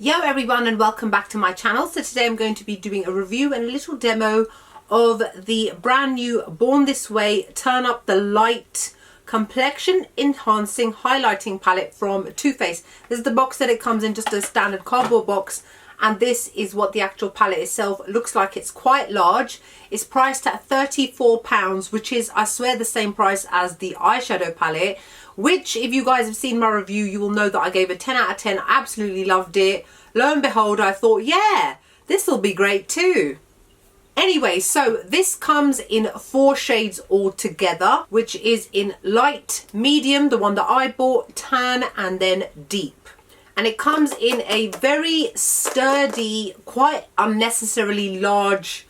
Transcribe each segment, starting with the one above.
Yo everyone, and welcome back to my channel. So today I'm going to be doing a review and a little demo of the brand new Born This Way Turn Up the Light Complexion Enhancing Highlighting Palette from Too Faced. This is the box that it comes in, just a standard cardboard box, and this is what the actual palette itself looks like. It's quite large. It's priced at £34, which is, I swear, the same price as the eyeshadow palette, which, if you guys have seen my review, you will know that I gave a 10 out of 10. I absolutely loved it. Lo and behold, I thought, yeah, this will be great too. Anyway, so this comes in 4 shades altogether, which is in light, medium, the one that I bought, tan, and then deep. And it comes in a very sturdy, quite unnecessarily large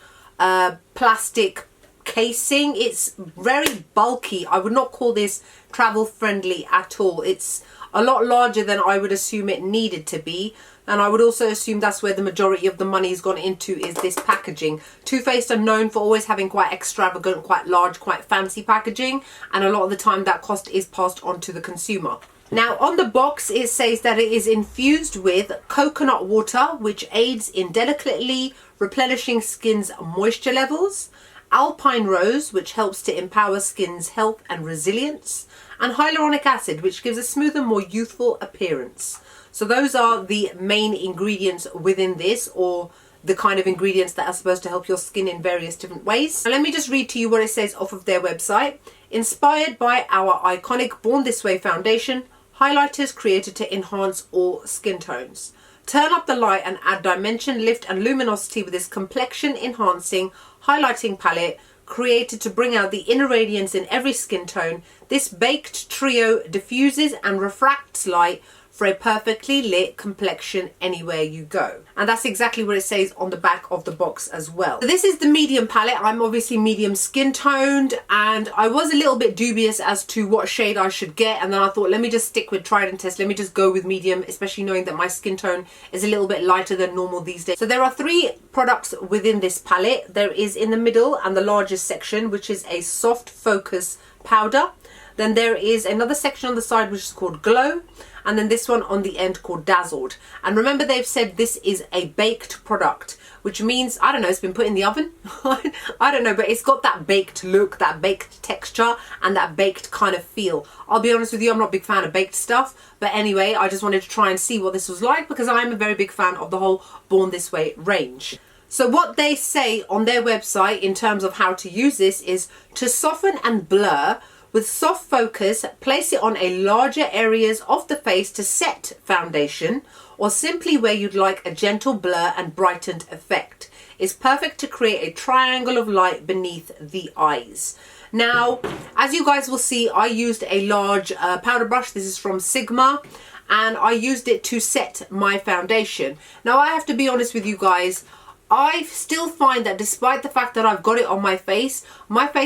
plastic casing. It's very bulky. I would not call this travel friendly at all. It's a lot larger than I would assume it needed to be, and I would also assume that's where the majority of the money has gone into, is this packaging. Too Faced are known for always having quite extravagant, quite large, quite fancy packaging, and a lot of the time that cost is passed on to the consumer. Now on the box it says that it is infused with coconut water, which aids in delicately replenishing skin's moisture levels, alpine rose, which helps to empower skin's health and resilience, and hyaluronic acid, which gives a smoother, more youthful appearance. So those are the main ingredients within this, or the kind of ingredients that are supposed to help your skin in various different ways. Now let me just read to you what it says off of their website. Inspired by our iconic Born This Way foundation, highlighters created to enhance all skin tones. Turn up the light and add dimension, lift and luminosity with this complexion enhancing highlighting palette created to bring out the inner radiance in every skin tone. This baked trio diffuses and refracts light for a perfectly lit complexion anywhere you go. And that's exactly what it says on the back of the box as well. So this is the medium palette. I'm obviously medium skin toned, and I was a little bit dubious as to what shade I should get, and then I thought, let me just stick with tried and test. Let me just go with medium, especially knowing that my skin tone is a little bit lighter than normal these days. So there are 3 products within this palette. There is in the middle and the largest section, which is a soft focus powder. Then there is another section on the side which is called Glow, and then this one on the end called Dazzled. And remember, they've said this is a baked product, which means, I don't know, it's been put in the oven. I don't know, but it's got that baked look, that baked texture, and that baked kind of feel. I'll be honest with you, I'm not a big fan of baked stuff, but anyway, I just wanted to try and see what this was like, because I'm a very big fan of the whole Born This Way range. So what they say on their website in terms of how to use this is to soften and blur. With soft focus, place it on a larger areas of the face to set foundation, or simply where you'd like a gentle blur and brightened effect. It's perfect to create a triangle of light beneath the eyes. Now, as you guys will see, I used a large powder brush. This is from Sigma, and I used it to set my foundation. Now, I have to be honest with you guys, I still find that despite the fact that I've got it on my face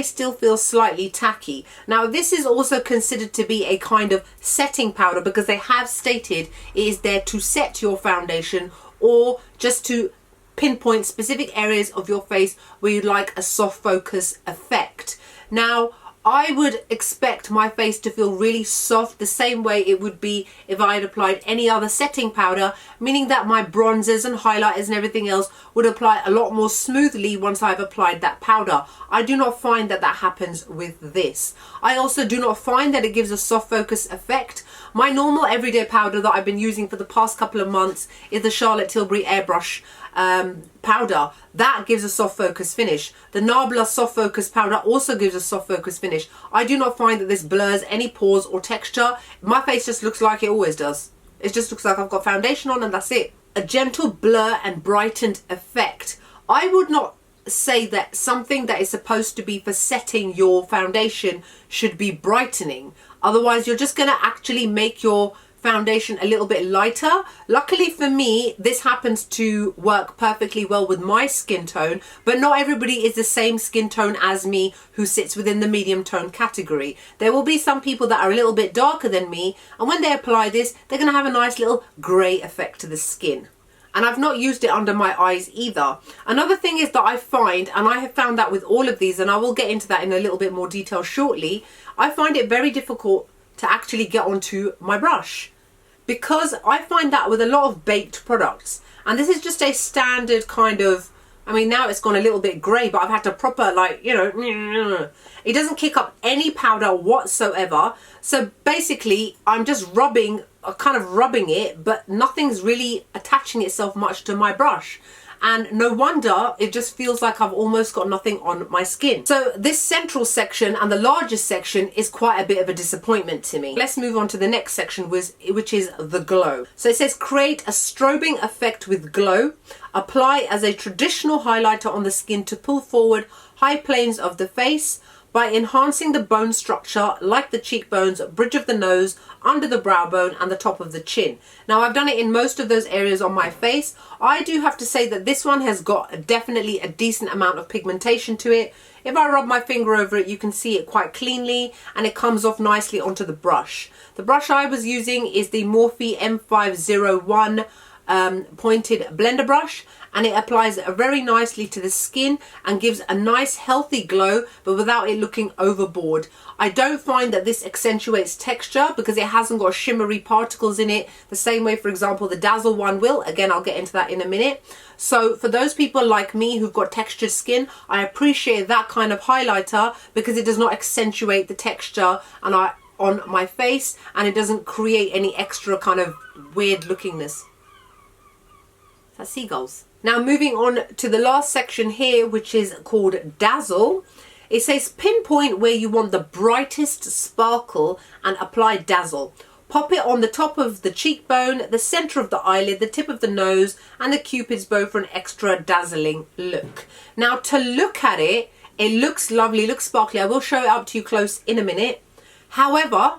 still feels slightly tacky. Now this is also considered to be a kind of setting powder, because they have stated it is there to set your foundation, or just to pinpoint specific areas of your face where you'd like a soft focus effect. Now I would expect my face to feel really soft, the same way it would be if I had applied any other setting powder, meaning that my bronzers and highlighters and everything else would apply a lot more smoothly once I've applied that powder. I do not find that that happens with this. I also do not find that it gives a soft focus effect. My normal everyday powder that I've been using for the past couple of months is the Charlotte Tilbury Airbrush powder. That gives a soft focus finish. The Nabla soft focus powder also gives a soft focus finish. I do not find that this blurs any pores or texture. My face just looks like it always does. It just looks like I've got foundation on, and that's it. A gentle blur and brightened effect. I would not say that something that is supposed to be for setting your foundation should be brightening. Otherwise, you're just going to actually make your foundation a little bit lighter. Luckily for me, this happens to work perfectly well with my skin tone, but not everybody is the same skin tone as me who sits within the medium tone category. There will be some people that are a little bit darker than me, and when they apply this, they're going to have a nice little grey effect to the skin. And I've not used it under my eyes either. Another thing is that I find, and I have found that with all of these, and I will get into that in a little bit more detail shortly, I find it very difficult to actually get onto my brush. because I find that with a lot of baked products, and this is just a standard kind of, I mean, now it's gone a little bit grey, but I've had to proper, like, you know, it doesn't kick up any powder whatsoever. So basically, I'm just rubbing, kind of rubbing it, but nothing's really attaching itself much to my brush. And no wonder it just feels like I've almost got nothing on my skin. So this central section and the largest section is quite a bit of a disappointment to me. Let's move on to the next section, which is the glow. So it says create a strobing effect with glow. Apply as a traditional highlighter on the skin to pull forward high planes of the face by enhancing the bone structure like the cheekbones, bridge of the nose, under the brow bone and the top of the chin. Now I've done it in most of those areas on my face. I do have to say that this one has got definitely a decent amount of pigmentation to it. If I rub my finger over it, you can see it quite cleanly and it comes off nicely onto the brush. The brush I was using is the Morphe M501 pointed blender brush, and it applies very nicely to the skin and gives a nice healthy glow, but without it looking overboard. I don't find that this accentuates texture because it hasn't got shimmery particles in it the same way, for example, the Dazzle one will. Again, I'll get into that in a minute. So for those people like me who've got textured skin, I appreciate that kind of highlighter because it does not accentuate the texture on my face, and it doesn't create any extra kind of weird lookingness. That's seagulls. Now moving on to the last section here, which is called Dazzle. It says pinpoint where you want the brightest sparkle and apply Dazzle. Pop it on the top of the cheekbone, the center of the eyelid, the tip of the nose and the cupid's bow for an extra dazzling look. Now to look at it, it looks lovely, looks sparkly. I will show it up to you close in a minute. However,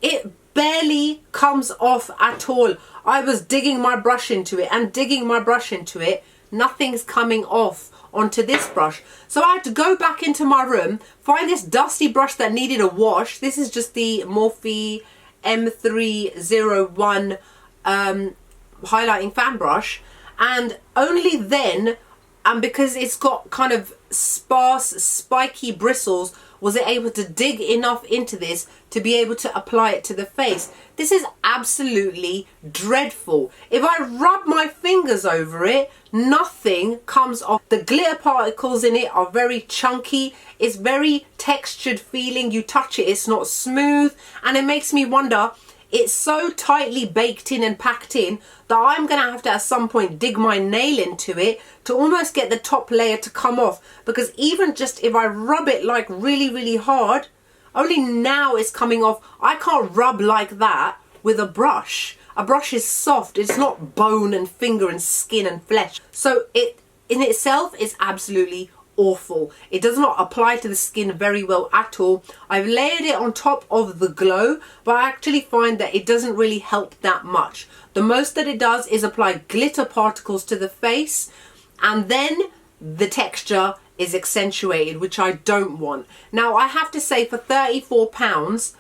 it barely comes off at all. I was digging my brush into it and digging my brush into it. Nothing's coming off onto this brush. So I had to go back into my room, find this dusty brush that needed a wash. This is just the Morphe M301 highlighting fan brush. And only then, and because it's got kind of sparse, spiky bristles, was it able to dig enough into this to be able to apply it to the face. This is absolutely dreadful. If I rub my fingers over it, nothing comes off. The glitter particles in it are very chunky. It's very textured feeling. You touch it, it's not smooth. And it makes me wonder, it's so tightly baked in and packed in that I'm going to have to at some point dig my nail into it to almost get the top layer to come off, because even just if I rub it like really, really hard, only now it's coming off. I can't rub like that with a brush. A brush is soft. It's not bone and finger and skin and flesh. So it in itself is absolutely awful. It does not apply to the skin very well at all. I've layered it on top of the glow, but I actually find that it doesn't really help that much. The most that it does is apply glitter particles to the face, and then the texture is accentuated, which I don't want. Now I have to say, for £34,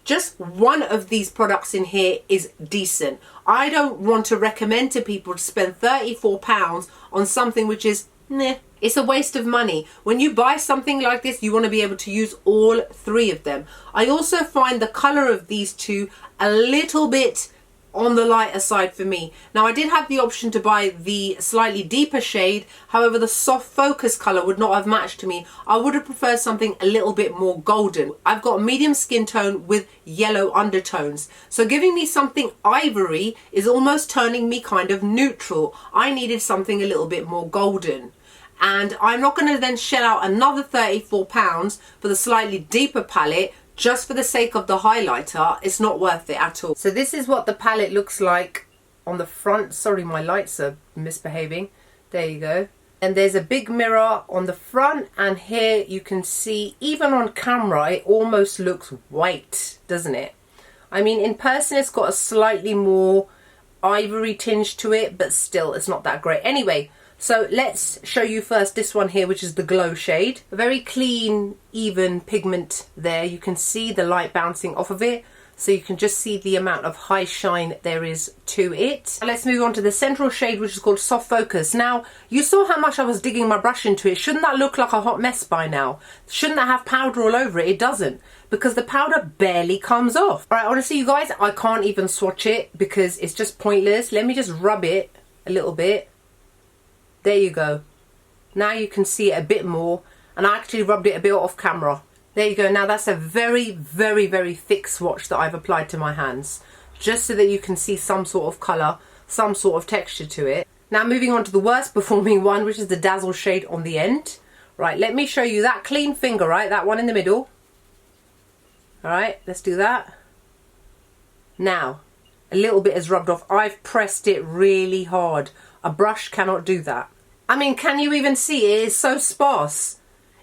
just one of these products in here is decent. I don't want to recommend to people to spend £34 on something which is nah. It's a waste of money. When you buy something like this, you want to be able to use all three of them. I also find the colour of these two a little bit on the lighter side for me. Now I did have the option to buy the slightly deeper shade, however the soft focus colour would not have matched to me. I would have preferred something a little bit more golden. I've got medium skin tone with yellow undertones, so giving me something ivory is almost turning me kind of neutral. I needed something a little bit more golden. And I'm not going to then shell out another £34 for the slightly deeper palette just for the sake of the highlighter. It's not worth it at all. So this is what the palette looks like on the front. Sorry, my lights are misbehaving. There you go. And there's a big mirror on the front, and here you can see, even on camera, it almost looks white, doesn't it? I mean, in person it's got a slightly more ivory tinge to it, but still it's not that great. Anyway, so let's show you first this one here, which is the glow shade. A very clean, even pigment there. You can see the light bouncing off of it. so you can just see the amount of high shine there is to it. Let's move on to the central shade, which is called Soft Focus. Now, you saw how much I was digging my brush into it. Shouldn't that look like a hot mess by now? Shouldn't that have powder all over it? It doesn't, because the powder barely comes off. All right, honestly, you guys, I can't even swatch it because it's just pointless. Let me just rub it a little bit. There you go. Now you can see it a bit more, and I actually rubbed it a bit off camera. There you go. Now that's a very, very, very thick swatch that I've applied to my hands, just so that you can see some sort of colour, some sort of texture to it. Now moving on to the worst performing one, which is the Dazzle shade on the end. Right, let me show you that clean finger, right? That one in the middle. All right, let's do that. Now, a little bit is rubbed off. I've pressed it really hard. A brush cannot do that. I mean, can you even see? It is so sparse.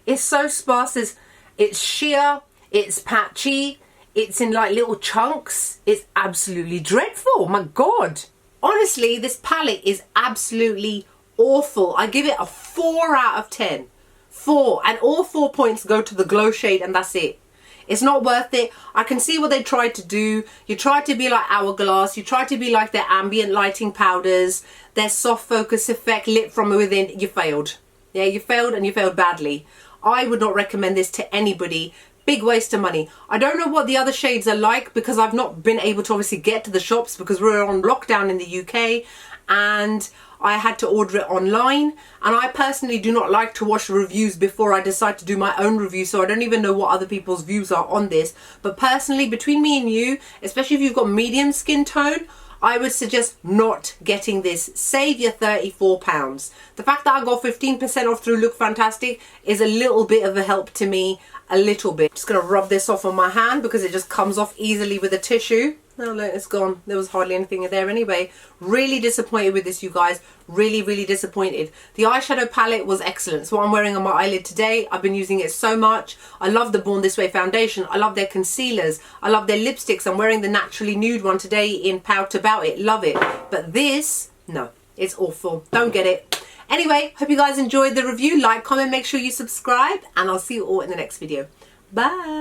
It's so sparse. It's sheer, it's patchy, it's in like little chunks. It's absolutely dreadful, my God. Honestly, this palette is absolutely awful. I give it a 4 out of 10. 4, and all 4 points go to the glow shade, and that's it. It's not worth it. I can see what they tried to do. You tried to be like Hourglass. You tried to be like their ambient lighting powders, their soft focus effect lit from within. You failed. Yeah, you failed, and you failed badly. I would not recommend this to anybody. Big waste of money. I don't know what the other shades are like because I've not been able to obviously get to the shops because we're on lockdown in the UK, and I had to order it online, and I personally do not like to watch reviews before I decide to do my own review, so I don't even know what other people's views are on this. But personally, between me and you, especially if you've got medium skin tone, I would suggest not getting this. Save your £34. The fact that I got 15% off through Look Fantastic is a little bit of a help to me. A little bit. Just going to rub this off on my hand because it just comes off easily with a tissue. Oh look, it's gone. There was hardly anything there anyway. Really disappointed with this, you guys. Really, really disappointed. The eyeshadow palette was excellent. It's what I'm wearing on my eyelid today. I've been using it so much. I love the Born This Way foundation. I love their concealers. I love their lipsticks. I'm wearing the Naturally Nude one today in Pout About It. Love it. But this, no, it's awful. Don't get it. Anyway, hope you guys enjoyed the review. Like, comment, make sure you subscribe, and I'll see you all in the next video. Bye.